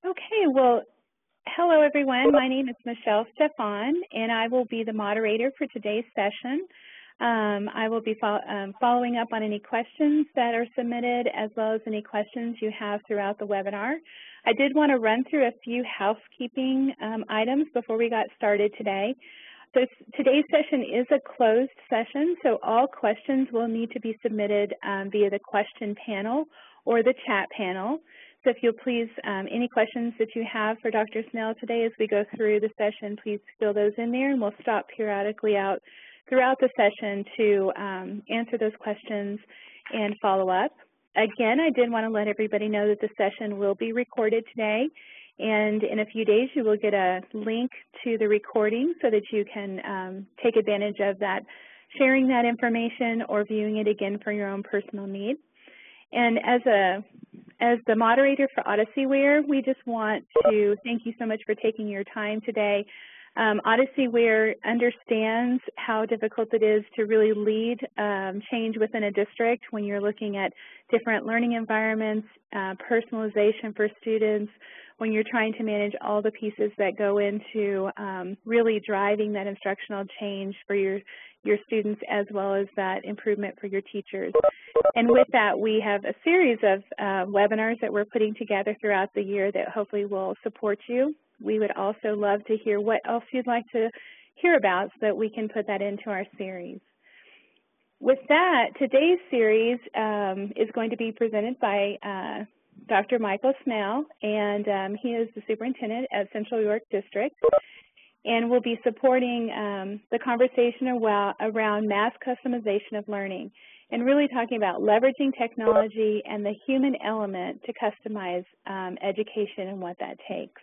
Okay, well, hello everyone. My name is Michelle Stefan, and I will be the moderator for today's session. I will be following up on any questions that are submitted, as well as any questions you have throughout the webinar. I did want to run through a few housekeeping items before we got started today. So today's session is a closed session, so all questions will need to be submitted via the question panel or the chat panel. So if you'll please, any questions that you have for Dr. Snell today as we go through the session, please fill those in there, and we'll stop periodically out throughout the session to answer those questions and follow up. Again, I did want to let everybody know that the session will be recorded today, and in a few days you will get a link to the recording so that you can take advantage of that, sharing that information or viewing it again for your own personal need. And as the moderator for Odysseyware, we just want to thank you so much for taking your time today. Odysseyware understands how difficult it is to really lead change within a district when you're looking at different learning environments, personalization for students, when you're trying to manage all the pieces that go into really driving that instructional change for your students, as well as that improvement for your teachers. And with that, we have a series of webinars that we're putting together throughout the year that hopefully will support you. We would also love to hear what else you'd like to hear about so that we can put that into our series. With that, today's series is going to be presented by Dr. Michael Snell, and he is the superintendent at Central York District, and we'll be supporting the conversation around mass customization of learning, and really talking about leveraging technology and the human element to customize education and what that takes.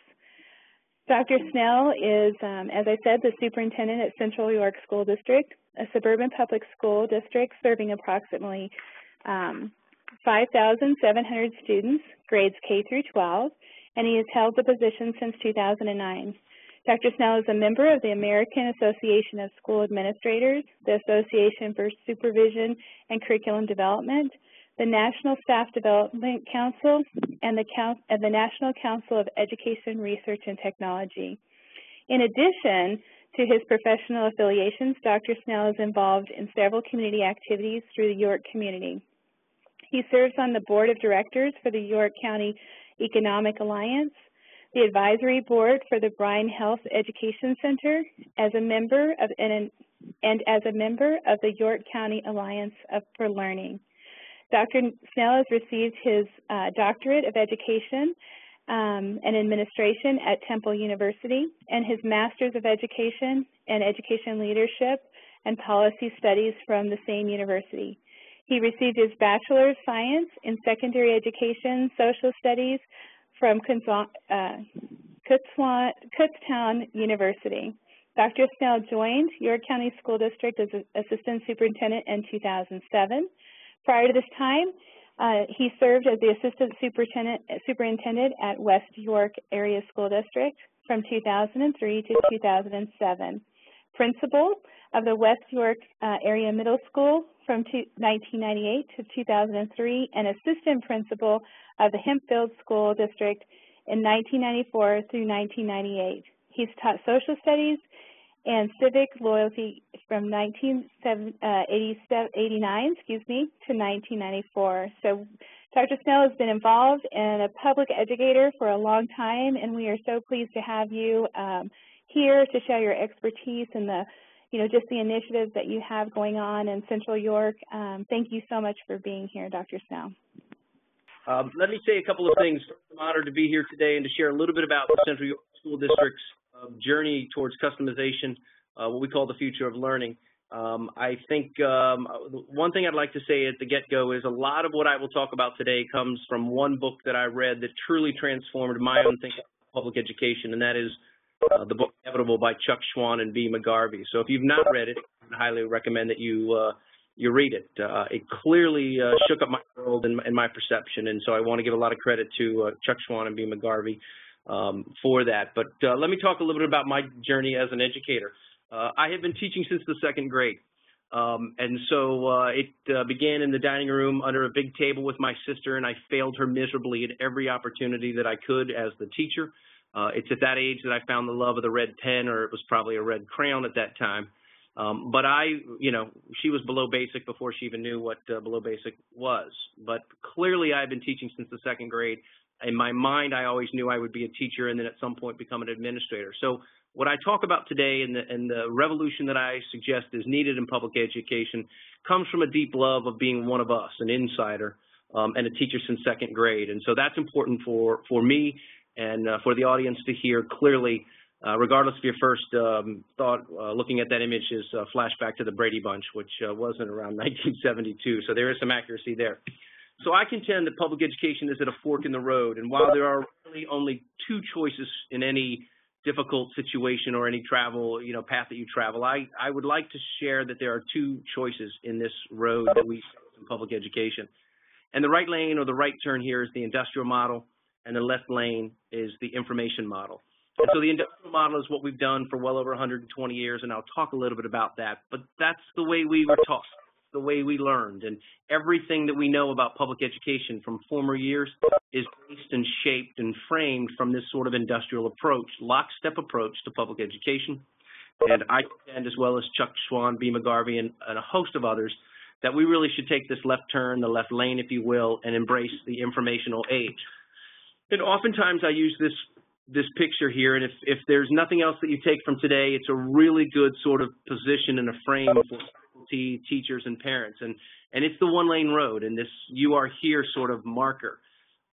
Dr. Snell is, as I said, the superintendent at Central York School District, a suburban public school district serving approximately 5,700 students, grades K through 12, and he has held the position since 2009. Dr. Snell is a member of the American Association of School Administrators, the Association for Supervision and Curriculum Development, the National Staff Development Council, and the National Council of Education, Research, and Technology. In addition to his professional affiliations, Dr. Snell is involved in several community activities through the York community. He serves on the Board of Directors for the York County Economic Alliance, the advisory board for the Bryan Health Education Center, as a member of as a member of the York County Alliance for Learning. Dr. Snell has received his doctorate of education and administration at Temple University, and his master's of education and education leadership and policy studies from the same university. He received his Bachelor of Science in Secondary Education Social Studies from Kutztown University. Dr. Snell joined York County School District as Assistant Superintendent in 2007. Prior to this time, he served as the Assistant Superintendent at West York Area School District from 2003 to 2007. Principal of the West York Area Middle School from 1998 to 2003, and Assistant Principal of the Hempfield School District in 1994 through 1998. He's taught social studies and civic loyalty from 1989 to 1994. So Dr. Snell has been involved and a public educator for a long time, and we are so pleased to have you here to share your expertise and the, just the initiatives that you have going on in Central York. Thank you so much for being here, Dr. Snell. Let me say a couple of things. I'm honored to be here today and to share a little bit about the Central York School District's journey towards customization, what we call the future of learning. I think one thing I'd like to say at the get-go is a lot of what I will talk about today comes from one book that I read that truly transformed my own thinking about public education, and that is the book Inevitable by Chuck Schwan and B. McGarvey. So if you've not read it, I highly recommend that you read it. It clearly shook up my world and my perception, and so I want to give a lot of credit to Chuck Schwan and B. McGarvey for that. But let me talk a little bit about my journey as an educator. I have been teaching since the second grade. And so it began in the dining room under a big table with my sister, and I failed her miserably at every opportunity that I could as the teacher. It's at that age that I found the love of the red pen, or it was probably a red crayon at that time. But she was below basic before she even knew what below basic was. But clearly I've been teaching since the second grade. In my mind, I always knew I would be a teacher and then at some point become an administrator. So what I talk about today and the revolution that I suggest is needed in public education comes from a deep love of being one of us, an insider, and a teacher since second grade. And so that's important for me and for the audience to hear clearly, regardless of your first thought, looking at that image is a flashback to the Brady Bunch, which wasn't around 1972. So there is some accuracy there. So I contend that public education is at a fork in the road. And while there are really only two choices in any difficult situation or any travel, path that you travel, I would like to share that there are two choices in this road that we face in public education. And the right lane or the right turn here is the industrial model, and the left lane is the information model. And so the industrial model is what we've done for well over 120 years, and I'll talk a little bit about that. But that's the way we were taught, the way we learned, and everything that we know about public education from former years is based and shaped and framed from this sort of industrial approach, lockstep approach to public education. And I contend, as well as Chuck Schwan, B. McGarvey, and a host of others, that we really should take this left turn, the left lane, if you will, and embrace the informational age. And oftentimes I use this picture here, and if there's nothing else that you take from today, it's a really good sort of position and a frame for faculty, teachers, and parents. And it's the one-lane road, and this "you are here" sort of marker.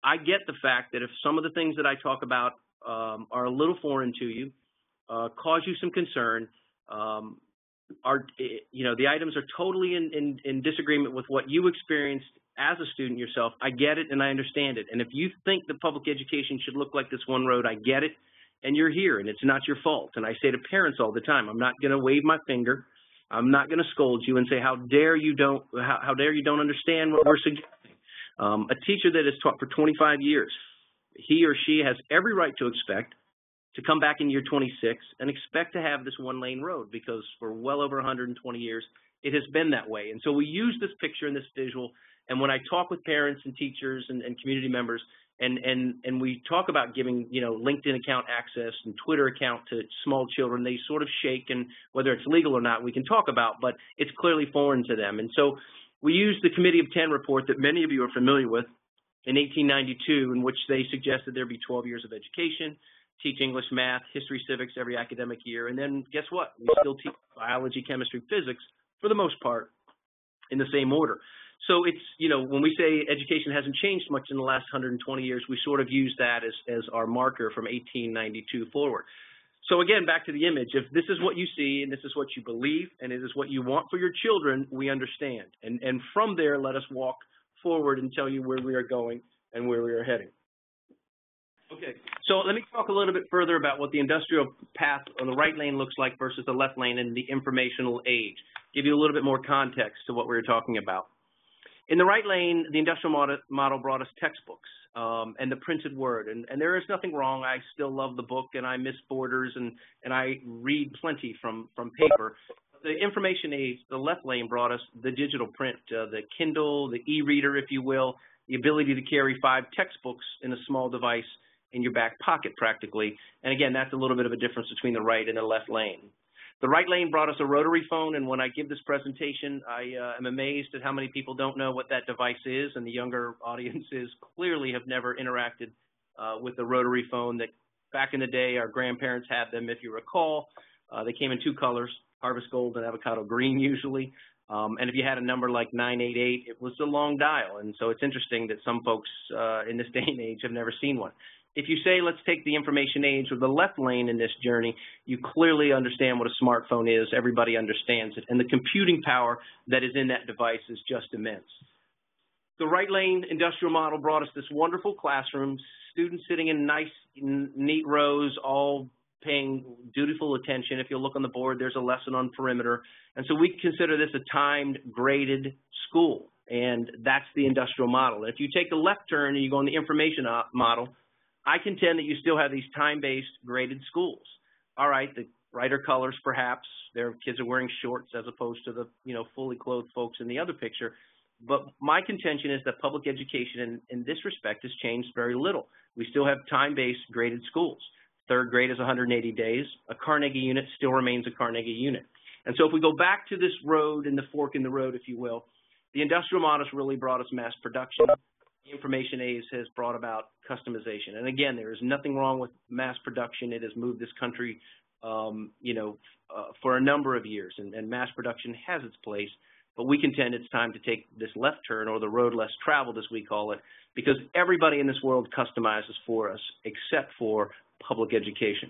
I get the fact that if some of the things that I talk about are a little foreign to you, cause you some concern, the items are totally in disagreement with what you experienced as a student yourself, I get it and I understand it. And if you think that public education should look like this one road, I get it, and you're here, and it's not your fault. And I say to parents all the time, I'm not going to wave my finger. I'm not going to scold you and say, how dare you don't understand what we're suggesting. A teacher that has taught for 25 years, he or she has every right to expect to come back in year 26 and expect to have this one-lane road, because for well over 120 years, it has been that way. And so we use this picture and this visual, and when I talk with parents and teachers and community members, and we talk about giving, LinkedIn account access and Twitter account to small children, they sort of shake, and whether it's legal or not, we can talk about, but it's clearly foreign to them. And so we use the Committee of 10 report that many of you are familiar with in 1892, in which they suggested there be 12 years of education, teach English, math, history, civics every academic year, and then guess what? We still teach biology, chemistry, physics, for the most part, in the same order. So it's, when we say education hasn't changed much in the last 120 years, we sort of use that as our marker from 1892 forward. So again, back to the image, if this is what you see and this is what you believe and it is what you want for your children, we understand. And from there, let us walk forward and tell you where we are going and where we are heading. Okay, so let me talk a little bit further about what the industrial path on the right lane looks like versus the left lane in the informational age. Give you a little bit more context to what we were talking about. In the right lane, the industrial model brought us textbooks and the printed word, and there is nothing wrong. I still love the book, and I miss Borders, and I read plenty from paper. The information age, the left lane, brought us the digital print, the Kindle, the e-reader, if you will, the ability to carry 5 textbooks in a small device in your back pocket practically. And again, that's a little bit of a difference between the right and the left lane. The right lane brought us a rotary phone, and when I give this presentation, I am amazed at how many people don't know what that device is, and the younger audiences clearly have never interacted with the rotary phone that back in the day our grandparents had them, if you recall. They came in 2 colors, harvest gold and avocado green usually. And if you had a number like 988, it was a long dial. And so it's interesting that some folks in this day and age have never seen one. If you say, let's take the information age or the left lane in this journey, you clearly understand what a smartphone is. Everybody understands it. And the computing power that is in that device is just immense. The right lane industrial model brought us this wonderful classroom, students sitting in nice, neat rows, all paying dutiful attention. If you look on the board, there's a lesson on perimeter. And so we consider this a timed, graded school. And that's the industrial model. If you take the left turn and you go on the information model, I contend that you still have these time-based graded schools. All right, the brighter colors perhaps. Their kids are wearing shorts as opposed to the, fully clothed folks in the other picture. But my contention is that public education in this respect has changed very little. We still have time-based graded schools. Third grade is 180 days. A Carnegie unit still remains a Carnegie unit. And so if we go back to this road and the fork in the road, if you will, the industrial models really brought us mass production. The information age has brought about customization. And again, there is nothing wrong with mass production. It has moved this country, for a number of years, and mass production has its place. But we contend it's time to take this left turn, or the road less traveled, as we call it, because everybody in this world customizes for us, except for public education.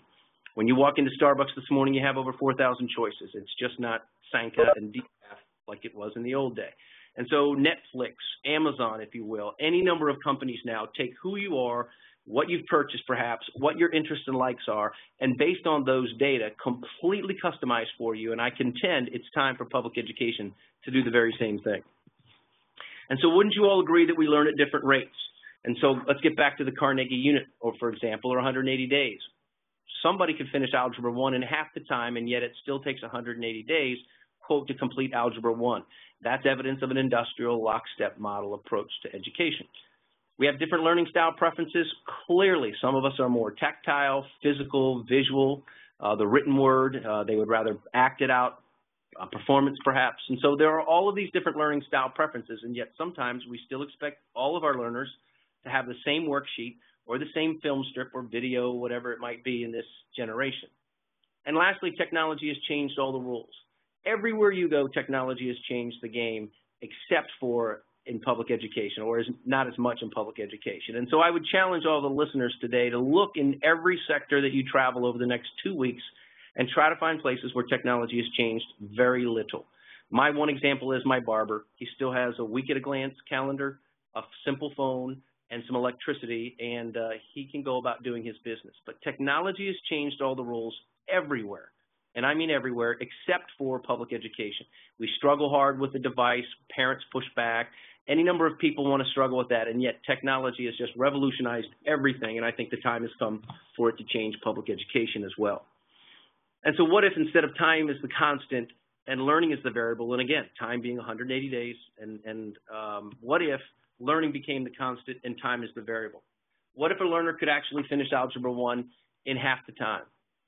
When you walk into Starbucks this morning, you have over 4,000 choices. It's just not Sanka and decaf like it was in the old day. And so Netflix, Amazon, if you will, any number of companies now take who you are, what you've purchased perhaps, what your interests and likes are, and based on those data, completely customized for you. And I contend it's time for public education to do the very same thing. And so wouldn't you all agree that we learn at different rates? And so let's get back to the Carnegie unit, or for example, or 180 days. Somebody could finish Algebra 1 in half the time, and yet it still takes 180 days, quote, to complete Algebra 1. That's evidence of an industrial lockstep model approach to education. We have different learning style preferences. Clearly, some of us are more tactile, physical, visual, the written word. They would rather act it out, performance perhaps. And so there are all of these different learning style preferences, and yet sometimes we still expect all of our learners to have the same worksheet or the same film strip or video, whatever it might be in this generation. And lastly, technology has changed all the rules. Everywhere you go, technology has changed the game, except for in public education, or not as much in public education. And so I would challenge all the listeners today to look in every sector that you travel over the next 2 weeks and try to find places where technology has changed very little. My one example is my barber. He still has a week-at-a-glance calendar, a simple phone, and some electricity, and he can go about doing his business. But technology has changed all the rules everywhere, and I mean everywhere, except for public education. We struggle hard with the device. Parents push back. Any number of people want to struggle with that, and yet technology has just revolutionized everything, and I think the time has come for it to change public education as well. And so what if instead of time is the constant and learning is the variable, and again, time being 180 days, and what if learning became the constant and time is the variable? What if a learner could actually finish Algebra 1 in half the time?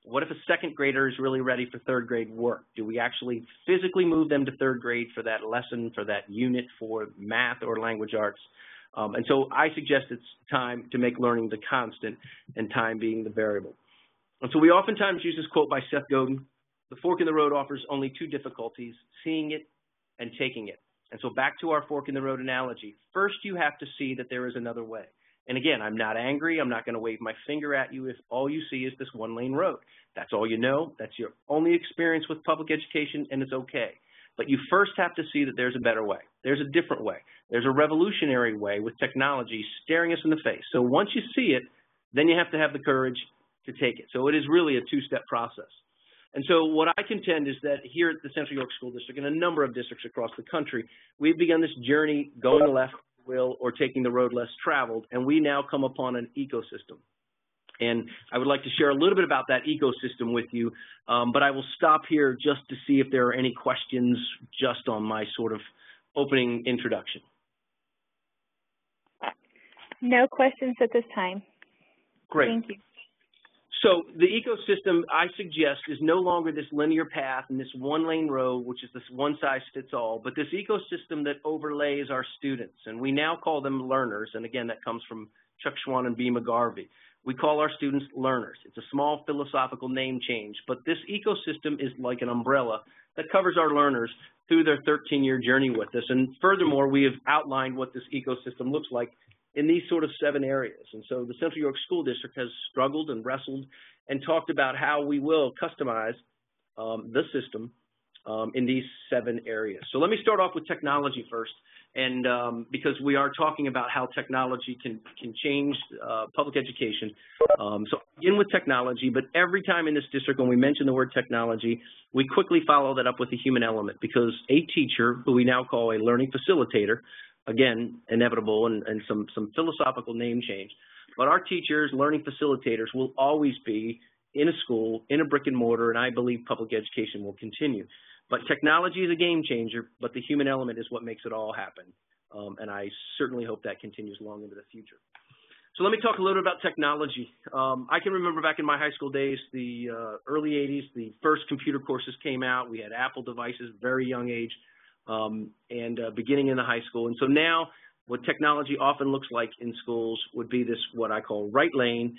What if a second grader is really ready for third grade work? Do we actually physically move them to third grade for that lesson, for that unit, for math or language arts? And so I suggest it's time to make learning the constant and time being the variable. And so we oftentimes use this quote by Seth Godin: the fork in the road offers only two difficulties, seeing it and taking it. And so back to our fork in the road analogy. First, you have to see that there is another way. And again, I'm not angry. I'm not going to wave my finger at you if all you see is this one-lane road. That's all you know. That's your only experience with public education, and it's okay. But you first have to see that there's a better way. There's a different way. There's a revolutionary way with technology staring us in the face. So once you see it, then you have to have the courage to take it. So it is really a two-step process. And so what I contend is that here at the Central York School District and a number of districts across the country, we've begun this journey going left, or taking the road less traveled, and we now come upon an ecosystem. And I would like to share a little bit about that ecosystem with you, but I will stop here just to see if there are any questions just on my sort of opening introduction. No questions at this time. Great. Thank you. So the ecosystem, I suggest, is no longer this linear path and this one-lane road, which is this one-size-fits-all, but this ecosystem that overlays our students. And we now call them learners. And again, that comes from Chuck Schwan and B. McGarvey. We call our students learners. It's a small philosophical name change, but this ecosystem is like an umbrella that covers our learners through their 13-year journey with us. And furthermore, we have outlined what this ecosystem looks like in these sort of 7 areas. And so the Central York School District has struggled and wrestled and talked about how we will customize the system in these 7 areas. So let me start off with technology first, and because we are talking about how technology can change public education. So I'll begin with technology, but every time in this district when we mention the word technology, we quickly follow that up with a human element, because a teacher, who we now call a learning facilitator, again, inevitable and some philosophical name change, but our teachers, learning facilitators, will always be in a school, in a brick and mortar, and I believe public education will continue. But technology is a game changer, but the human element is what makes it all happen. And I certainly hope that continues long into the future. So let me talk a little bit about technology. I can remember back in my high school days, the early 80s, the first computer courses came out. We had Apple devices, very young age, and beginning in the high school. And so now what technology often looks like in schools would be this, what I call right lane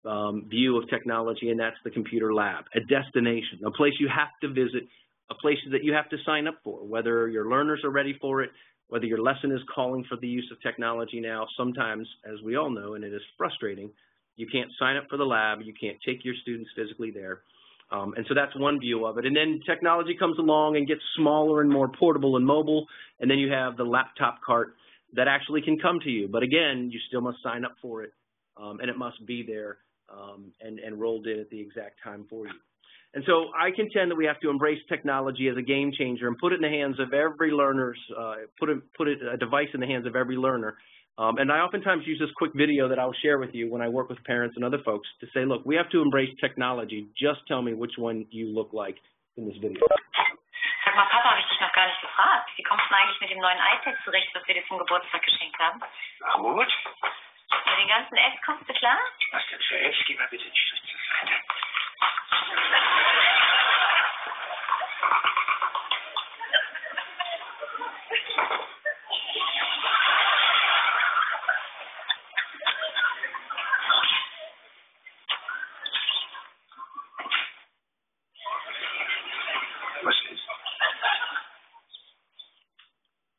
view of technology, and that's the computer lab, a destination, a place you have to visit, a place that you have to sign up for, whether your learners are ready for it, whether your lesson is calling for the use of technology now. Sometimes, as we all know, and it is frustrating, you can't sign up for the lab, you can't take your students physically there. And so that's one view of it. And then technology comes along and gets smaller and more portable and mobile, and then you have the laptop cart that actually can come to you. But again, you still must sign up for it, and it must be there and rolled in at the exact time for you. And so I contend that we have to embrace technology as a game changer and put it in the hands of every learner's, put a device in the hands of every learner. And I oftentimes use this quick video that I'll share with you when I work with parents and other folks to say, look, we have to embrace technology. Just tell me which one you look like in this video. Sag mal, Papa, habe ich dich noch gar nicht gefragt. Wie kommst du eigentlich mit dem neuen iPad zurecht, was wir dir zum Geburtstag geschenkt haben? Na gut. Mit den ganzen Apps kommst du klar? Was denn für Apps? Geh mal bitte einen Schritt zur Seite.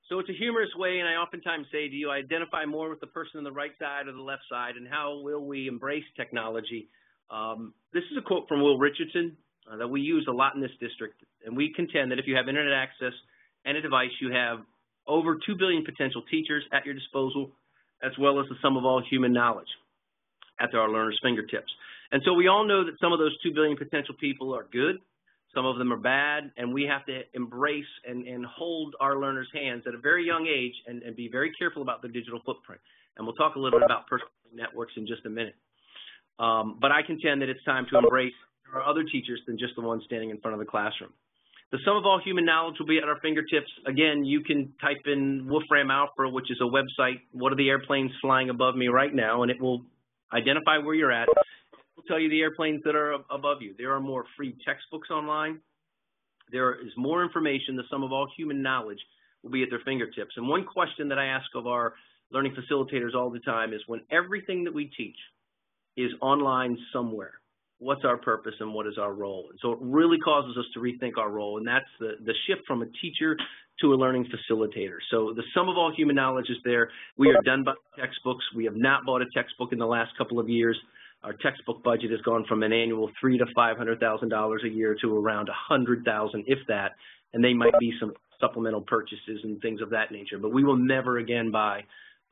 So it's a humorous way, and I oftentimes say, do you identify more with the person on the right side or the left side, and how will we embrace technology? This is a quote from Will Richardson that we use a lot in this district, and we contend that if you have internet access and a device, you have over 2 billion potential teachers at your disposal, as well as the sum of all human knowledge at our learners' fingertips. And so we all know that some of those 2 billion potential people are good, some of them are bad, and we have to embrace and hold our learners' hands at a very young age and be very careful about their digital footprint. And we'll talk a little bit about personal networks in just a minute. But I contend that it's time to embrace there are other teachers than just the one standing in front of the classroom. The sum of all human knowledge will be at our fingertips. Again, you can type in Wolfram Alpha, which is a website, what are the airplanes flying above me right now, and it will identify where you're at. It will tell you the airplanes that are above you. There are more free textbooks online. There is more information. The sum of all human knowledge will be at their fingertips. And one question that I ask of our learning facilitators all the time is, when everything that we teach is online somewhere, what's our purpose and what is our role? And so it really causes us to rethink our role, and that's the shift from a teacher to a learning facilitator. So the sum of all human knowledge is there. We are done buying textbooks. We have not bought a textbook in the last couple of years. Our textbook budget has gone from an annual $300,000 to $500,000 a year to around $100,000, if that, and they might be some supplemental purchases and things of that nature. But we will never again buy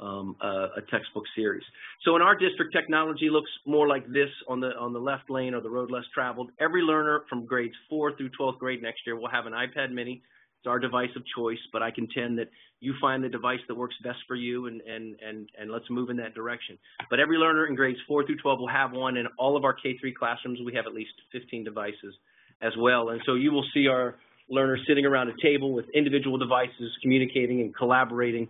a textbook series. So in our district, technology looks more like this on the left lane, or the road less traveled. Every learner from grades 4 through 12th grade next year will have an iPad mini. It's our device of choice, but I contend that you find the device that works best for you, and let's move in that direction. But every learner in grades 4 through 12 will have one. In all of our K-3 classrooms, we have at least 15 devices as well. And so you will see our learners sitting around a table with individual devices, communicating and collaborating,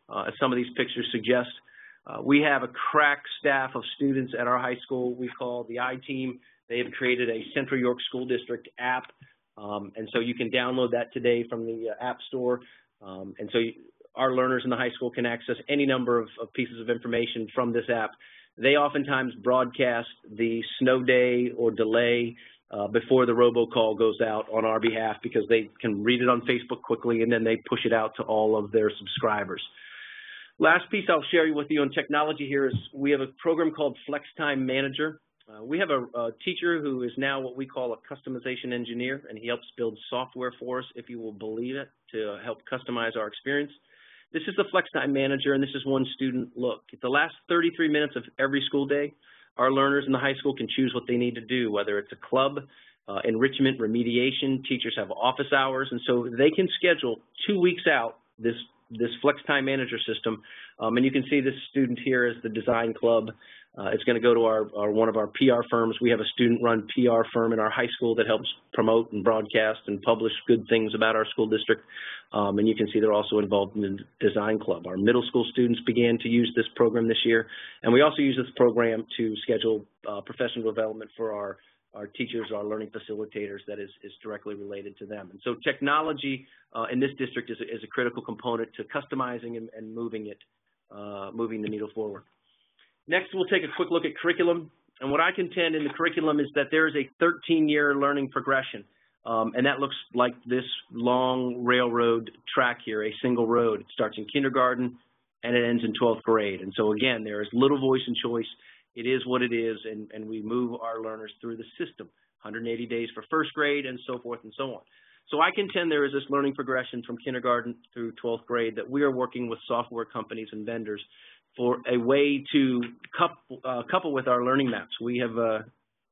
as some of these pictures suggest. We have a crack staff of students at our high school we call the I-Team. They have created a Central York School District app. And so you can download that today from the App Store. And so our learners in the high school can access any number of pieces of information from this app. They oftentimes broadcast the snow day or delay before the robocall goes out on our behalf, because they can read it on Facebook quickly, and then they push it out to all of their subscribers. Last piece I'll share with you on technology here is we have a program called Flex Time Manager. We have a teacher who is now what we call a customization engineer, and he helps build software for us, if you will believe it, to help customize our experience. This is the Flex Time Manager, and this is one student look. At the last 33 minutes of every school day, our learners in the high school can choose what they need to do, whether it's a club, enrichment, remediation. Teachers have office hours, and so they can schedule 2 weeks out this Flex Time Manager system. And you can see this student here as the design club. It's going to go to one of our PR firms. We have a student-run PR firm in our high school that helps promote and broadcast and publish good things about our school district. And you can see they're also involved in the design club. Our middle school students began to use this program this year. And we also use this program to schedule professional development for our teachers, our learning facilitators that is directly related to them. And so technology in this district is a critical component to customizing and moving the needle forward. Next, we'll take a quick look at curriculum. And what I contend in the curriculum is that there is a 13-year learning progression. And that looks like this long railroad track here, a single road. It starts in kindergarten and it ends in 12th grade. And so again, there is little voice and choice. It is what it is, and we move our learners through the system, 180 days for first grade and so forth and so on. So I contend there is this learning progression from kindergarten through 12th grade that we are working with software companies and vendors for a way to couple with our learning maps. We have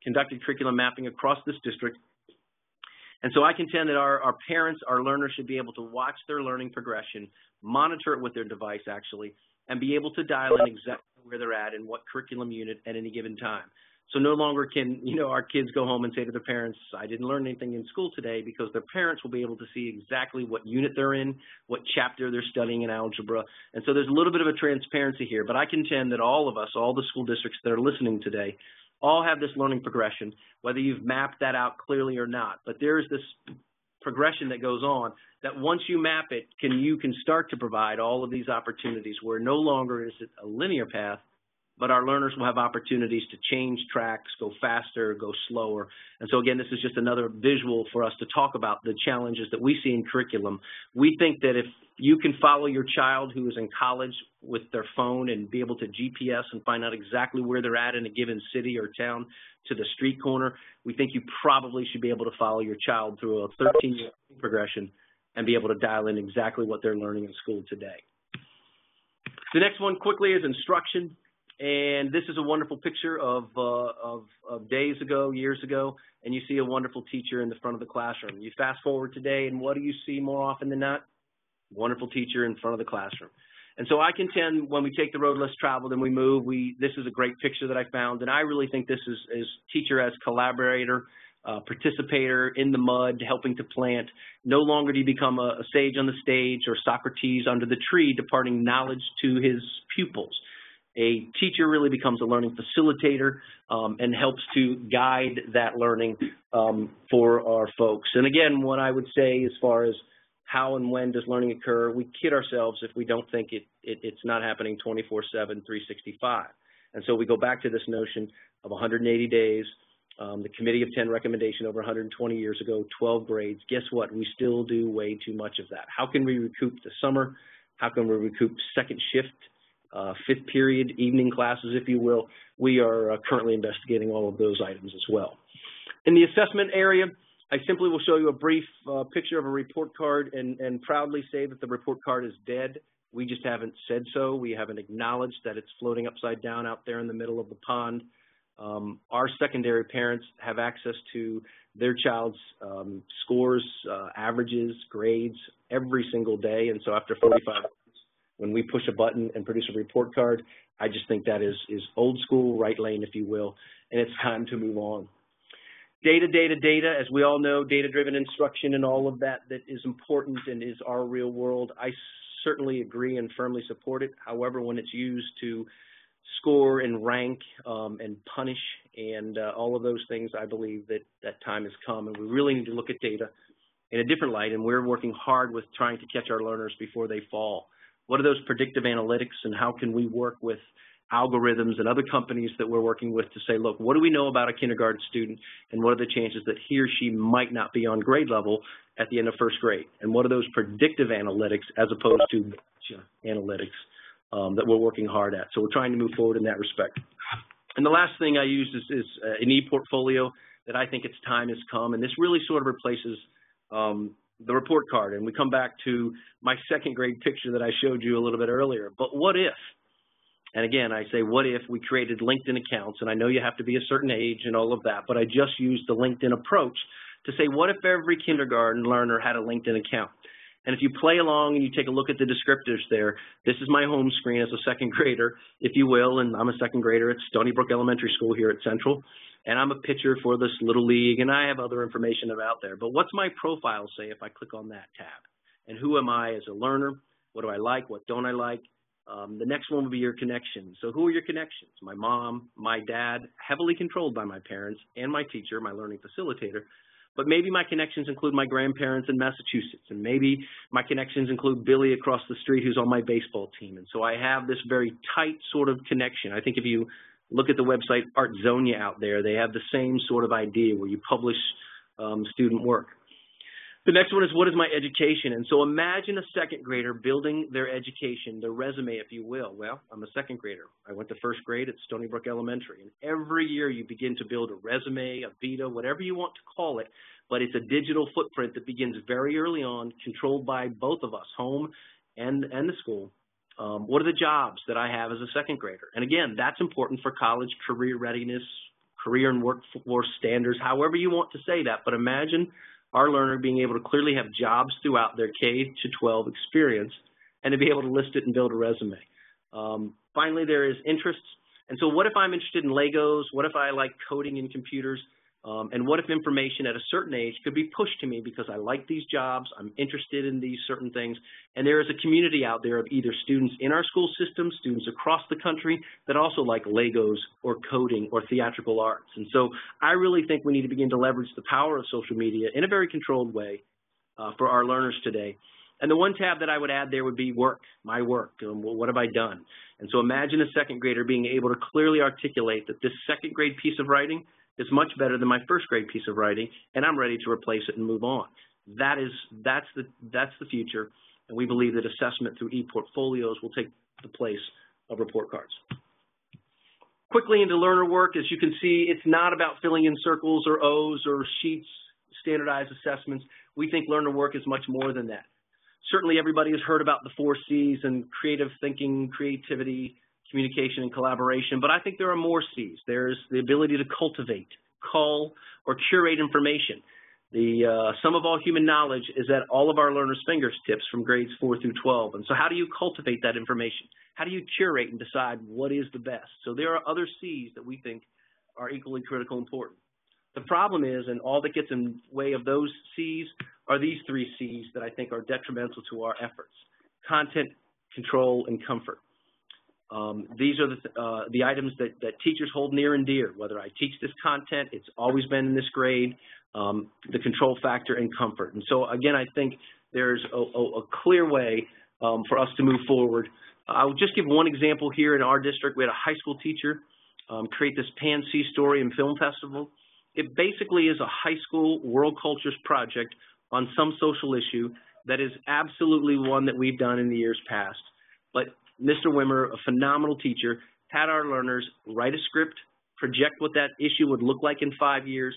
conducted curriculum mapping across this district. And so I contend that our parents, our learners should be able to watch their learning progression, monitor it with their device actually, and be able to dial in exactly where they're at and what curriculum unit at any given time. So no longer can, our kids go home and say to their parents, I didn't learn anything in school today, because their parents will be able to see exactly what unit they're in, what chapter they're studying in algebra. And so there's a little bit of a transparency here, but I contend that all of us, all the school districts that are listening today, all have this learning progression, whether you've mapped that out clearly or not. But there is this progression that goes on that once you map it, you can start to provide all of these opportunities where no longer is it a linear path, but our learners will have opportunities to change tracks, go faster, go slower. And so again, this is just another visual for us to talk about the challenges that we see in curriculum. We think that if you can follow your child who is in college with their phone and be able to GPS and find out exactly where they're at in a given city or town to the street corner, we think you probably should be able to follow your child through a 13-year progression and be able to dial in exactly what they're learning in school today. The next one quickly is instruction. And this is a wonderful picture of days ago, years ago, and you see a wonderful teacher in the front of the classroom. You fast forward today, and what do you see more often than not? Wonderful teacher in front of the classroom. And so I contend when we take the road less traveled and we move, this is a great picture that I found, and I really think this is teacher as collaborator, participator in the mud, helping to plant. No longer do you become a sage on the stage or Socrates under the tree, departing knowledge to his pupils. A teacher really becomes a learning facilitator and helps to guide that learning for our folks. And again, what I would say as far as how and when does learning occur, we kid ourselves if we don't think it's not happening 24/7, 365. And so we go back to this notion of 180 days, the Committee of 10 recommendation over 120 years ago, 12 grades. Guess what? We still do way too much of that. How can we recoup the summer? How can we recoup second shift? Fifth period, evening classes, if you will. We are currently investigating all of those items as well. In the assessment area, I simply will show you a brief picture of a report card and proudly say that the report card is dead. We just haven't said so. We haven't acknowledged that it's floating upside down out there in the middle of the pond. Our secondary parents have access to their child's scores, averages, grades every single day, and so after 45 when we push a button and produce a report card, I just think that is old school, right lane, if you will, and it's time to move on. Data, data, data, as we all know, data-driven instruction and all of that is important and is our real world. I certainly agree and firmly support it. However, when it's used to score and rank and punish and all of those things, I believe that time has come, and we really need to look at data in a different light, and we're working hard with trying to catch our learners before they fall. What are those predictive analytics, and how can we work with algorithms and other companies that we're working with to say, look, what do we know about a kindergarten student, and what are the chances that he or she might not be on grade level at the end of first grade? And what are those predictive analytics as opposed to analytics that we're working hard at? So we're trying to move forward in that respect. And the last thing I use is an e-portfolio that I think its time has come, and this really sort of replaces the report card, and we come back to my second grade picture that I showed you a little bit earlier. But what if, and again, I say what if we created LinkedIn accounts, and I know you have to be a certain age and all of that, but I just used the LinkedIn approach to say, what if every kindergarten learner had a LinkedIn account? And if you play along and you take a look at the descriptors there, this is my home screen as a second grader, if you will, and I'm a second grader at Stony Brook Elementary School here at Central, and I'm a pitcher for this Little League, and I have other information about there. But what's my profile say if I click on that tab? And who am I as a learner? What do I like? What don't I like? The next one will be your connections. So who are your connections? My mom, my dad, heavily controlled by my parents, and my teacher, my learning facilitator. But maybe my connections include my grandparents in Massachusetts, and maybe my connections include Billy across the street who's on my baseball team. And so I have this very tight sort of connection. I think if you look at the website Artzonia out there, they have the same sort of idea where you publish student work. The next one is, what is my education? And so imagine a second grader building their education, their resume, if you will. Well, I'm a second grader. I went to first grade at Stony Brook Elementary. And every year you begin to build a resume, a vita, whatever you want to call it. But it's a digital footprint that begins very early on, controlled by both of us, home and the school. What are the jobs that I have as a second grader? And again, that's important for college career readiness, career and workforce standards, however you want to say that. But imagine our learner being able to clearly have jobs throughout their K-12 experience and to be able to list it and build a resume. Finally, there is interests. And so what if I'm interested in Legos? What if I like coding and computers? And what if information at a certain age could be pushed to me because I like these jobs, I'm interested in these certain things, and there is a community out there of either students in our school system, students across the country that also like Legos or coding or theatrical arts. And so I really think we need to begin to leverage the power of social media in a very controlled way for our learners today. And the one tab that I would add there would be work, my work. What have I done? And so imagine a second grader being able to clearly articulate that this second grade piece of writing is much better than my first grade piece of writing, and I'm ready to replace it and move on. That's the future, and we believe that assessment through e-portfolios will take the place of report cards. Quickly into learner work, as you can see, it's not about filling in circles or O's or sheets, standardized assessments. We think learner work is much more than that. Certainly everybody has heard about the 4 C's and creative thinking, creativity, communication, and collaboration, but I think there are more C's. There's the ability to cultivate, cull, or curate information. The sum of all human knowledge is at all of our learners' fingertips from grades 4 through 12. And so how do you cultivate that information? How do you curate and decide what is the best? So there are other C's that we think are equally critical and important. The problem is, and all that gets in the way of those C's are these 3 C's that I think are detrimental to our efforts: content, control, and comfort. These are the items that teachers hold near and dear. Whether I teach this content, it's always been in this grade, the control factor and comfort. And so, again, I think there's a clear way for us to move forward. I'll just give one example here in our district. We had a high school teacher create this Pan-Sea Story and Film Festival. It basically is a high school world cultures project on some social issue that is absolutely one that we've done in the years past. But Mr. Wimmer, a phenomenal teacher, had our learners write a script, project what that issue would look like in 5 years,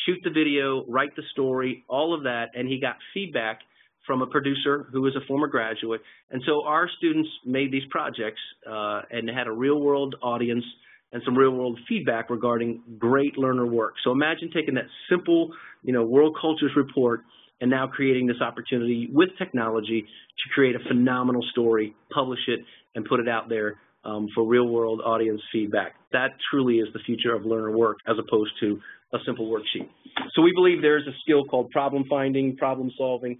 shoot the video, write the story, all of that, and he got feedback from a producer who was a former graduate. And so our students made these projects and had a real-world audience and some real-world feedback regarding great learner work. So imagine taking that simple, world cultures report and now creating this opportunity with technology to create a phenomenal story, publish it, and put it out there for real-world audience feedback. That truly is the future of learner work as opposed to a simple worksheet. So we believe there is a skill called problem finding, problem solving,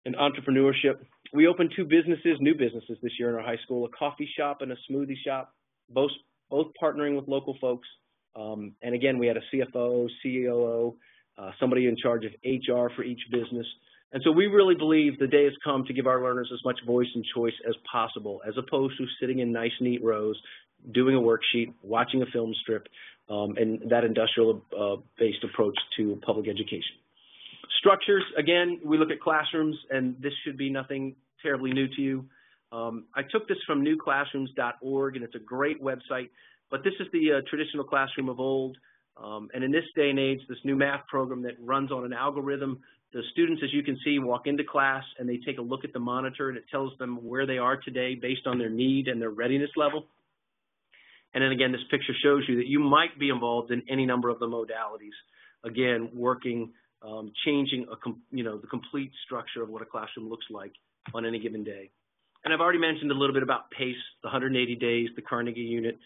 and entrepreneurship. We opened 2 businesses, new businesses this year in our high school, a coffee shop and a smoothie shop, both partnering with local folks. And again, we had a CFO, COO, somebody in charge of HR for each business. And so we really believe the day has come to give our learners as much voice and choice as possible, as opposed to sitting in nice, neat rows, doing a worksheet, watching a film strip, and that industrial-based approach to public education. Structures, again, we look at classrooms, and this should be nothing terribly new to you. I took this from newclassrooms.org, and it's a great website, but this is the traditional classroom of old. And in this day and age, this new math program that runs on an algorithm, the students, as you can see, walk into class and they take a look at the monitor and it tells them where they are today based on their need and their readiness level. And then again, this picture shows you that you might be involved in any number of the modalities. Again, working changing the complete structure of what a classroom looks like on any given day. And I've already mentioned a little bit about PACE, the 180 days, the Carnegie unit.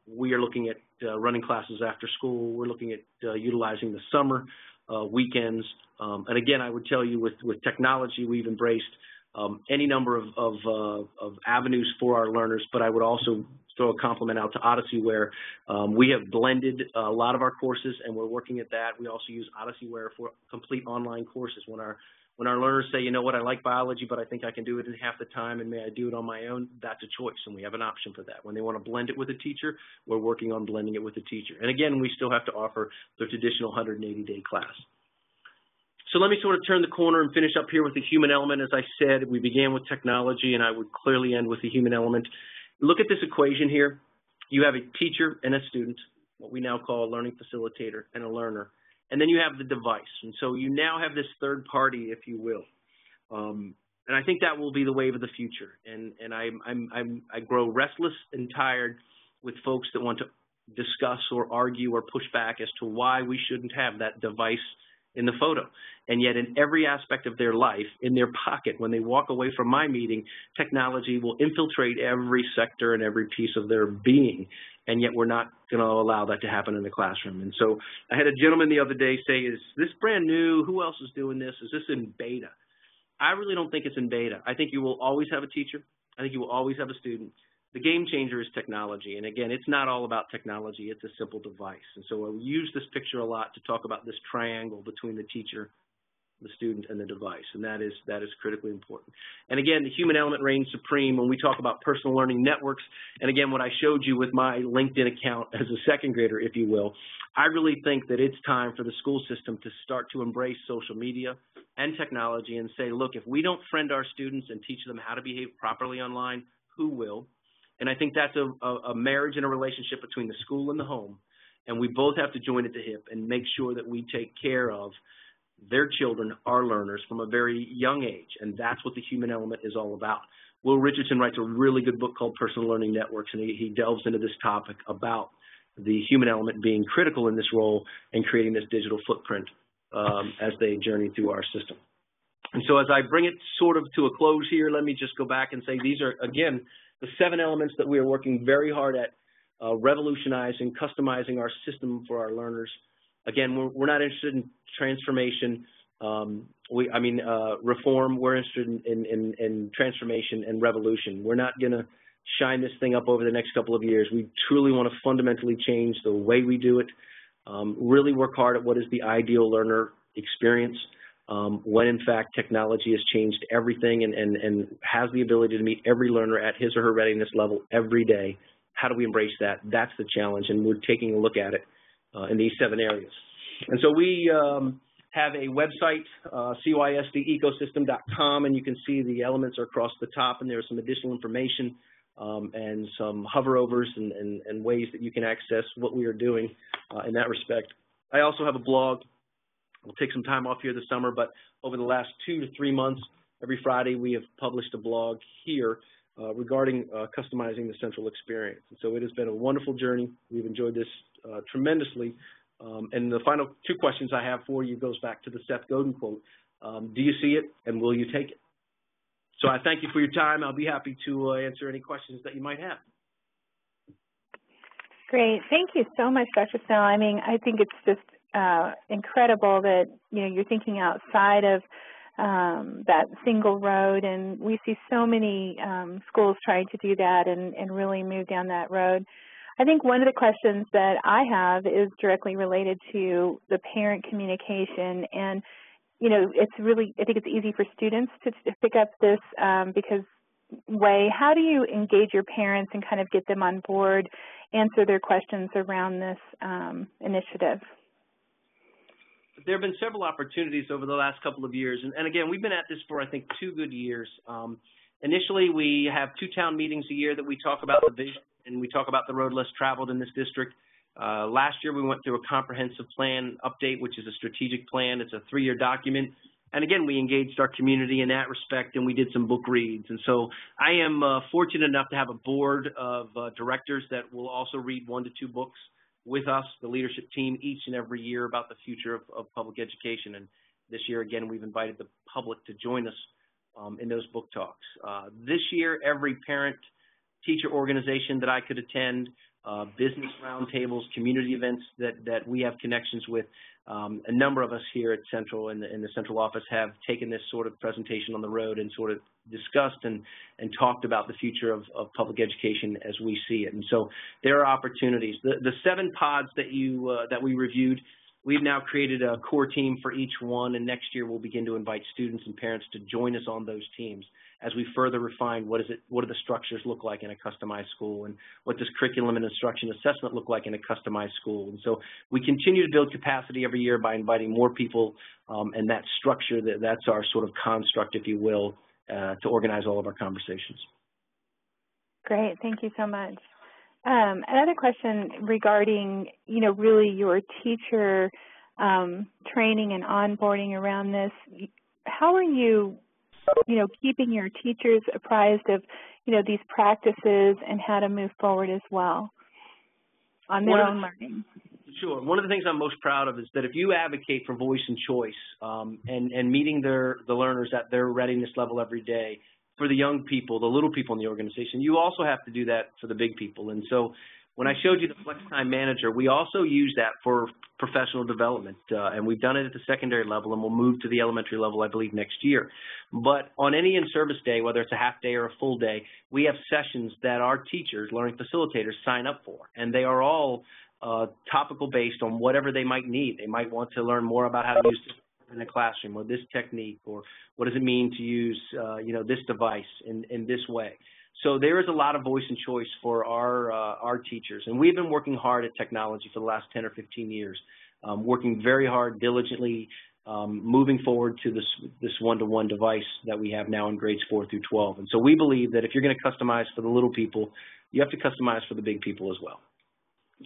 We are looking at running classes after school. We're looking at utilizing the summer, weekends. And again, I would tell you with technology, we've embraced any number of avenues for our learners, but I would also throw a compliment out to Odysseyware. We have blended a lot of our courses, and we're working at that. We also use Odysseyware for complete online courses. When our learners say, you know what, I like biology, but I think I can do it in half the time, and may I do it on my own, that's a choice, and we have an option for that. When they want to blend it with a teacher, we're working on blending it with a teacher. And again, we still have to offer the traditional 180-day class. So let me sort of turn the corner and finish up here with the human element. As I said, we began with technology, and I would clearly end with the human element. Look at this equation here. You have a teacher and a student, what we now call a learning facilitator, and a learner. And then you have the device. And so you now have this third party, if you will. And I think that will be the wave of the future. And I grow restless and tired with folks that want to discuss or argue or push back as to why we shouldn't have that device in the photo. And yet in every aspect of their life, in their pocket, when they walk away from my meeting, technology will infiltrate every sector and every piece of their being. And yet we're not going to allow that to happen in the classroom. And so I had a gentleman the other day say, is this brand new? Who else is doing this? Is this in beta? I really don't think it's in beta. I think you will always have a teacher. I think you will always have a student. The game changer is technology. And again, it's not all about technology. It's a simple device. And so I use this picture a lot to talk about this triangle between the teacher, the student, and the device. And that is critically important. And again, the human element reigns supreme when we talk about personal learning networks. And again, what I showed you with my LinkedIn account as a second grader, if you will, I really think that it's time for the school system to start to embrace social media and technology and say, look, if we don't friend our students and teach them how to behave properly online, who will? And I think that's a marriage and a relationship between the school and the home. And we both have to join at the hip and make sure that we take care of their children, our learners, from a very young age. And that's what the human element is all about. Will Richardson writes a really good book called Personal Learning Networks, and he delves into this topic about the human element being critical in this role and creating this digital footprint as they journey through our system. And so as I bring it sort of to a close here, let me just go back and say these are, again, the 7 elements that we are working very hard at revolutionizing, customizing our system for our learners. Again, we're not interested in transformation, reform. We're interested in transformation and revolution. We're not going to shine this thing up over the next couple of years. We truly want to fundamentally change the way we do it, really work hard at what is the ideal learner experience, when in fact technology has changed everything and has the ability to meet every learner at his or her readiness level every day. How do we embrace that? That's the challenge, and we're taking a look at it in these 7 areas. And so we have a website, cysdecosystem.com, and you can see the elements are across the top, and there's some additional information and some hover-overs and ways that you can access what we are doing in that respect. I also have a blog. We'll take some time off here this summer, but over the last 2 to 3 months, every Friday we have published a blog here regarding customizing the central experience. And so it has been a wonderful journey. We've enjoyed this tremendously. And the final 2 questions I have for you goes back to the Seth Godin quote. Do you see it, and will you take it? So I thank you for your time. I'll be happy to answer any questions that you might have. Great. Thank you so much, Dr. Snell. I mean, I think it's just incredible that, you know, you're thinking outside of that single road, and we see so many schools trying to do that and really move down that road. I think one of the questions that I have is directly related to the parent communication, and you know, it's really, I think it's easy for students to pick up this way. How do you engage your parents and kind of get them on board, answer their questions around this initiative? There have been several opportunities over the last couple of years, and again, we've been at this for, I think, 2 good years. Initially, we have 2 town meetings a year that we talk about the vision and we talk about the road less traveled in this district. Last year, we went through a comprehensive plan update, which is a strategic plan. It's a 3-year document. And again, we engaged our community in that respect, and we did some book reads. And so I am fortunate enough to have a board of directors that will also read 1 to 2 books with us, the leadership team, each and every year about the future of public education. And this year, again, we've invited the public to join us in those book talks. This year, every parent, teacher organization that I could attend, business roundtables, community events that we have connections with. A number of us here at Central in the Central office have taken this sort of presentation on the road and sort of discussed and talked about the future of public education as we see it. And so there are opportunities. The 7 pods that we reviewed, we've now created a core team for each one, and next year we'll begin to invite students and parents to join us on those teams as we further refine what do the structures look like in a customized school, and what does curriculum and instruction assessment look like in a customized school. And so we continue to build capacity every year by inviting more people, and that structure, that's our sort of construct, if you will, to organize all of our conversations. Great, thank you so much. Another question regarding, really your teacher training and onboarding around this. How are you, keeping your teachers apprised of, these practices and how to move forward as well on their own learning? Sure. One of the things I'm most proud of is that if you advocate for voice and choice and meeting the learners at their readiness level every day, for the young people, the little people in the organization, you also have to do that for the big people. And so when I showed you the Flex Time Manager, we also use that for professional development, and we've done it at the secondary level, and we'll move to the elementary level, I believe, next year. But on any in-service day, whether it's a half day or a full day, we have sessions that our teachers, learning facilitators, sign up for, and they are all topical based on whatever they might need. They might want to learn more about how to use this in the classroom, or this technique, or what does it mean to use, this device in this way. So there is a lot of voice and choice for our teachers, and we've been working hard at technology for the last 10 or 15 years, working very hard, diligently, moving forward to this one-to-one device that we have now in grades 4 through 12. And so we believe that if you're going to customize for the little people, you have to customize for the big people as well.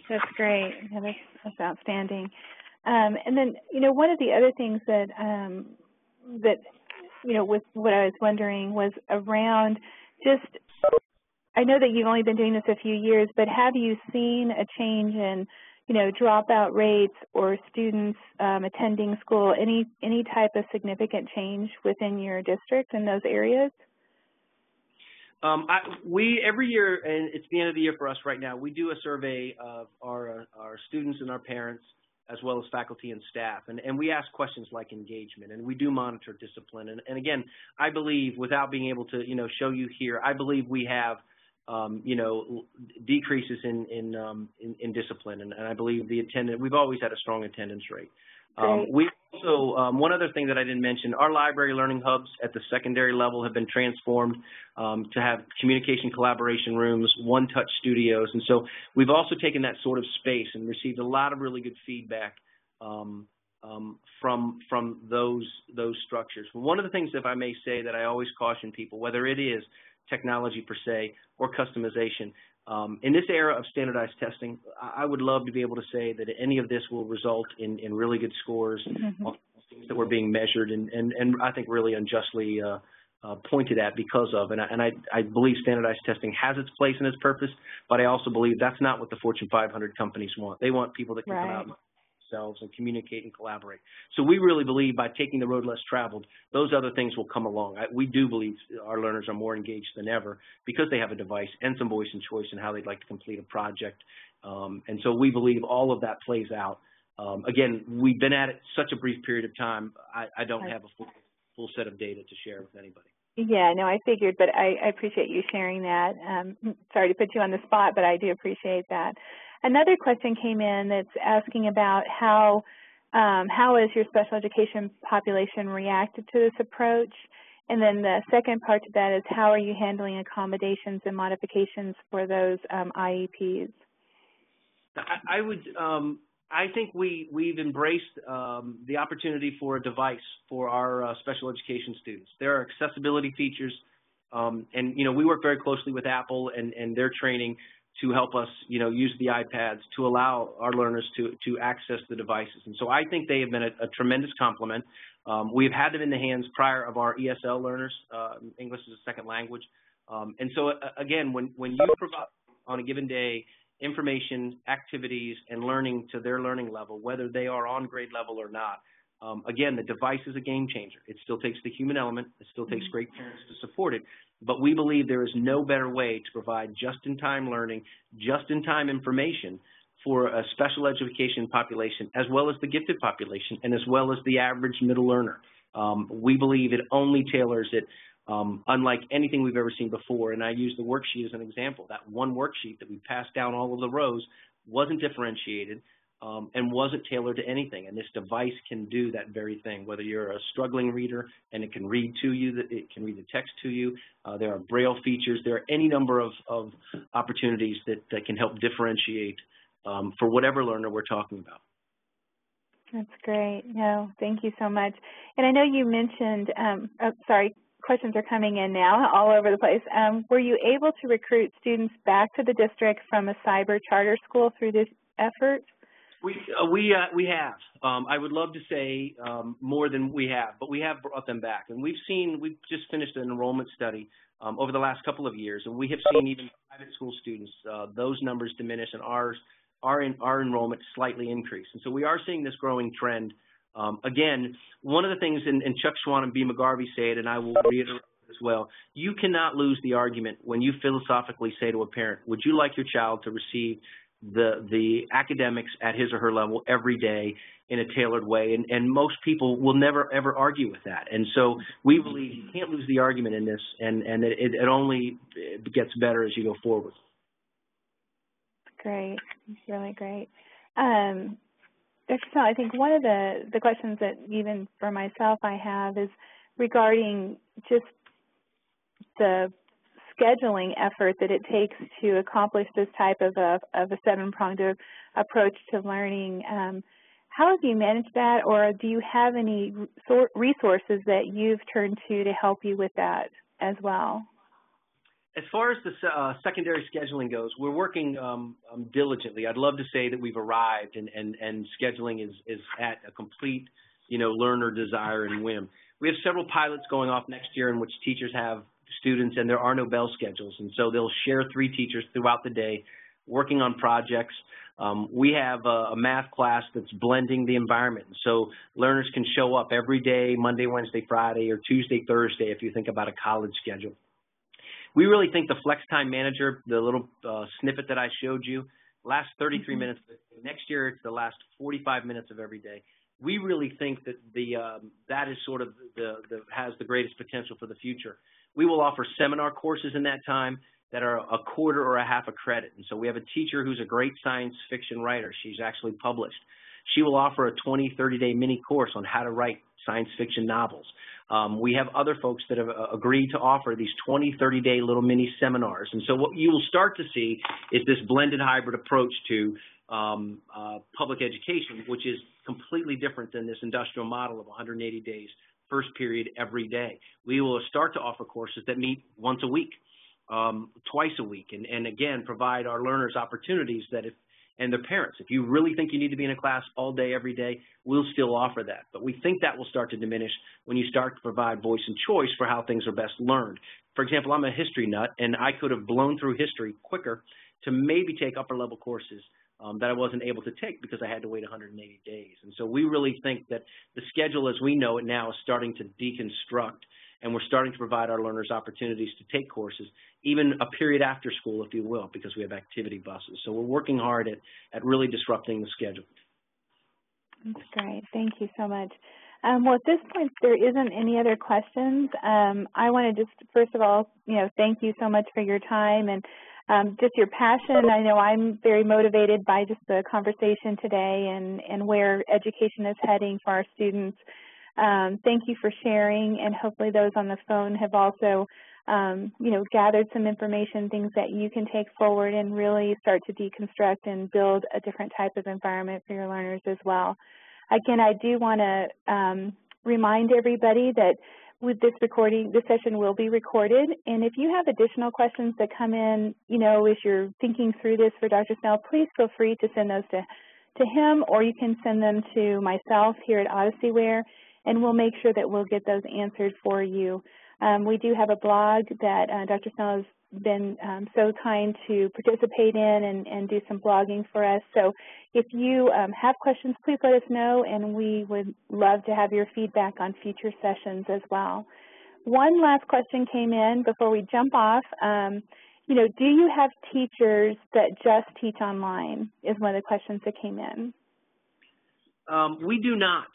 That's great. Yeah, that's outstanding. And then, one of the other things that, with what I was wondering was around just, I know that you've only been doing this a few years, but have you seen a change in, dropout rates or students attending school, any type of significant change within your district in those areas? We every year, and it's the end of the year for us right now, we do a survey of our students and our parents, as well as faculty and staff. And we ask questions like engagement, and we do monitor discipline. And again, I believe, without being able to, show you here, I believe we have, decreases in discipline. And I believe we've always had a strong attendance rate. We also, one other thing that I didn't mention, our library learning hubs at the secondary level have been transformed to have communication collaboration rooms, one-touch studios. And so we've also taken that sort of space and received a lot of really good feedback from those structures. One of the things, if I may say, that I always caution people, whether it is technology per se or customization, in this era of standardized testing, I would love to be able to say that any of this will result in really good scores on things that were being measured and I think really unjustly pointed at because of. And I believe standardized testing has its place and its purpose, but I also believe that's not what the Fortune 500 companies want. They want people that can come out themselves and communicate and collaborate. So we really believe by taking the road less traveled, those other things will come along. We do believe our learners are more engaged than ever because they have a device and some voice and choice in how they'd like to complete a project. And so we believe all of that plays out. Again, we've been at it such a brief period of time, I don't have a full set of data to share with anybody. Yeah, no, I figured, but I appreciate you sharing that. Sorry to put you on the spot, but I do appreciate that. Another question came in that's asking about how has your special education population reacted to this approach? And then the second part to that is how are you handling accommodations and modifications for those IEPs? I think we've embraced the opportunity for a device for our special education students. There are accessibility features, and we work very closely with Apple and their training to help us, use the iPads to allow our learners to access the devices. And so I think they have been a tremendous complement. We've had them in the hands prior of our ESL learners, English as a second language. And so again, when you provide on a given day information, activities, and learning to their learning level, whether they are on grade level or not. Again, the device is a game changer. It still takes the human element. It still takes great parents to support it. But we believe there is no better way to provide just-in-time learning, just-in-time information for a special education population, as well as the gifted population, and as well as the average middle learner. We believe it only tailors it unlike anything we've ever seen before. And I use the worksheet as an example. That one worksheet that we passed down all of the rows wasn't differentiated and wasn't tailored to anything. And this device can do that very thing, whether you're a struggling reader and it can read to you, it can read the text to you. There are Braille features. There are any number of opportunities that can help differentiate for whatever learner we're talking about. That's great. No, thank you so much. And I know you mentioned, questions are coming in now all over the place. Were you able to recruit students back to the district from a cyber charter school through this effort? We have. I would love to say more than we have, but we have brought them back. And we've just finished an enrollment study over the last couple of years, and we have seen even private school students, those numbers diminish, and our enrollment slightly increase. And so we are seeing this growing trend. Again, one of the things, and Chuck Schwan and B. McGarvey say it, and I will reiterate as well, you cannot lose the argument when you philosophically say to a parent, would you like your child to receive the academics at his or her level every day in a tailored way? And most people will never, ever argue with that. And so we believe you can't lose the argument in this, and it only gets better as you go forward. Great. It's really great. Dr. Snell, I think one of the questions that even for myself I have is regarding just the scheduling effort that it takes to accomplish this type of a seven-pronged approach to learning. How have you managed that, or do you have any resources that you've turned to help you with that as well? As far as the secondary scheduling goes, we're working diligently. I'd love to say that we've arrived and scheduling is at a complete, learner desire and whim. We have several pilots going off next year in which teachers have students and there are no bell schedules. And so they'll share 3 teachers throughout the day working on projects. We have a math class that's blending the environment. So learners can show up every day, Monday, Wednesday, Friday, or Tuesday, Thursday, if you think about a college schedule. We really think the Flex Time Manager, the little snippet that I showed you, last 33 minutes. Next year, it's the last 45 minutes of every day. We really think that that is sort of has the greatest potential for the future. We will offer seminar courses in that time that are a quarter or a half a credit. And so we have a teacher who's a great science fiction writer. She's actually published. She will offer a 20, 30-day mini course on how to write science fiction novels. We have other folks that have agreed to offer these 20, 30-day little mini seminars. And so what you will start to see is this blended hybrid approach to public education, which is completely different than this industrial model of 180 days, first period every day. We will start to offer courses that meet once a week, twice a week, and again, provide our learners opportunities that and their parents, if you really think you need to be in a class all day, every day, we'll still offer that. But we think that will start to diminish when you start to provide voice and choice for how things are best learned. For example, I'm a history nut, and I could have blown through history quicker to maybe take upper-level courses that I wasn't able to take because I had to wait 180 days. And so we really think that the schedule as we know it now is starting to deconstruct, and we're starting to provide our learners opportunities to take courses, even a period after school, if you will, because we have activity buses. So we're working hard at really disrupting the schedule. That's great. Thank you so much. Well, at this point, there isn't any other questions. I want to just, first of all, thank you so much for your time and just your passion. I know I'm very motivated by just the conversation today and where education is heading for our students. Thank you for sharing, and hopefully those on the phone have also, gathered some information, things that you can take forward and really start to deconstruct and build a different type of environment for your learners as well. Again, I do want to remind everybody that with this recording, this session will be recorded, and if you have additional questions that come in, as you're thinking through this for Dr. Snell, please feel free to send those to him, or you can send them to myself here at Odysseyware, and we'll make sure that we'll get those answered for you. We do have a blog that Dr. Snell has been so kind to participate in and do some blogging for us. So if you have questions, please let us know, and we would love to have your feedback on future sessions as well. One last question came in before we jump off. You know, do you have teachers that just teach online is one of the questions that came in. We do not.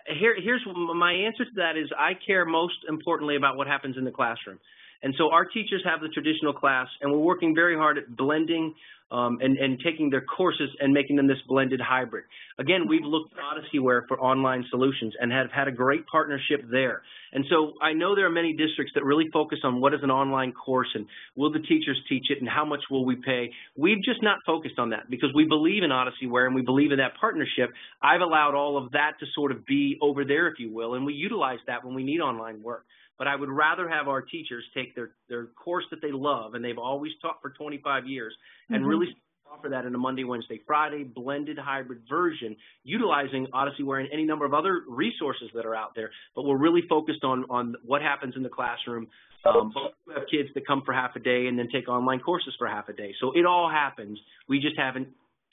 Here's my answer to that is I care most importantly about what happens in the classroom. And so our teachers have the traditional class, and we're working very hard at blending and taking their courses and making them this blended hybrid. Again, we've looked at Odysseyware for online solutions and have had a great partnership there. And so I know there are many districts that really focus on what is an online course and will the teachers teach it and how much will we pay. We've just not focused on that because we believe in Odysseyware and we believe in that partnership. I've allowed all of that to sort of be over there, if you will, and we utilize that when we need online work. But I would rather have our teachers take their course that they love and they've always taught for 25 years and really offer that in a Monday, Wednesday, Friday blended hybrid version utilizing Odysseyware and any number of other resources that are out there. But we're really focused on what happens in the classroom. We have kids that come for half a day and then take online courses for half a day. So it all happens. We just haven't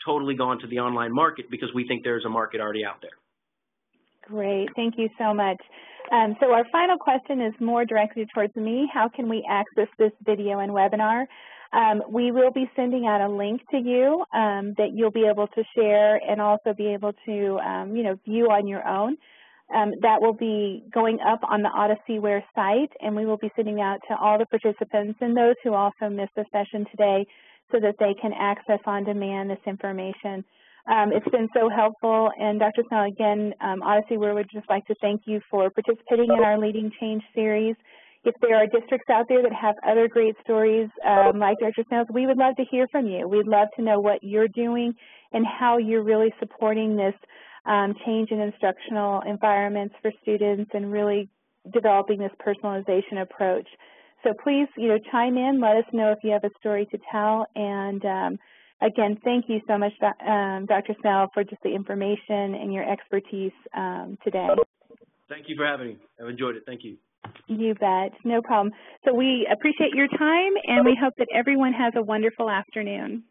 totally gone to the online market because we think there's a market already out there. Great. Thank you so much. So our final question is more directed towards me. How can we access this video and webinar? We will be sending out a link to you that you'll be able to share and also be able to, you know, view on your own. That will be going up on the Odysseyware site, and we will be sending out to all the participants and those who also missed the session today so that they can access on demand this information. It's been so helpful, and Dr. Snell, again, Odysseyware would just like to thank you for participating in our Leading Change series. If there are districts out there that have other great stories like Dr. Snell's, we would love to hear from you. We'd love to know what you're doing and how you're really supporting this change in instructional environments for students and really developing this personalization approach. So please, you know, chime in. Let us know if you have a story to tell. And again, thank you so much, Dr. Snell, for just the information and your expertise today. Thank you for having me. I've enjoyed it. Thank you. You bet. No problem. So we appreciate your time, and we hope that everyone has a wonderful afternoon.